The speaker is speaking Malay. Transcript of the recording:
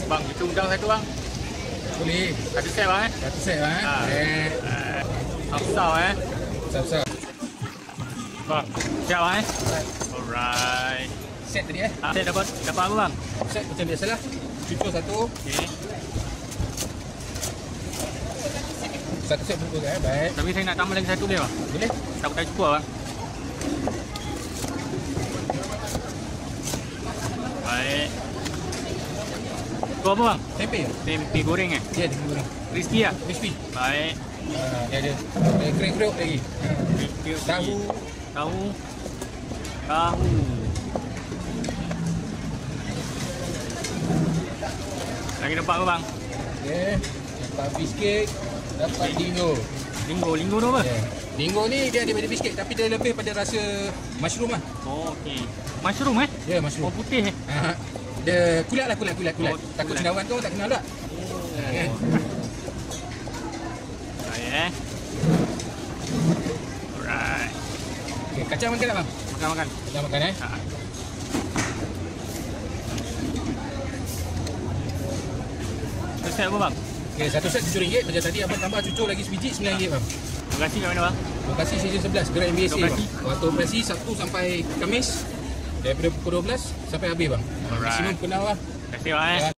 Bang, kita udang satu bang. Boleh. Satu set bang Satu set bang. Besar Besar-besar. Bang, siap bang Alright. Set tadi Set dapat apa bang? Set macam biasalah. Cucur satu. Okey. Satu set cucur kan. Baik. Tapi saya nak tambah lagi satu boleh bang? Boleh. Takut tak cukup bang. Baik. Tu apa bang? Tempe. Tempe goreng Ya, tempe goreng. Crispy lah? Crispy. Baik. Dia ada. Kriuk-kriuk lagi. Tahu. Tahu. Lagi dapat apa bang? Okey. Dapat biskit. Dapat lingo. Linggo tu apa? Lingo ni dia ada biskit tapi dia lebih pada rasa mushroom lah. Oh, okey. Mushroom Ya, Oh, mushroom. putih Dia kulat lah, kulat. Oh, Takut kulat. cendawan tu tak kenal tak? Baik Alright. Okey, kacang makan tak bang? Makan. Kacang makan Satu set apa bang? Okey, satu set RM7. Macam tadi abang tambah cucur lagi sebiji RM9 bang. Terima kasih kat mana bang? Lokasi season 11 Gerai MBSA bang. Lokasi? Waktu operasi Sabtu sampai Khamis daripada pukul 12 sampai habis bang. Alright. Maksimum kenal lah. Terima kasih bang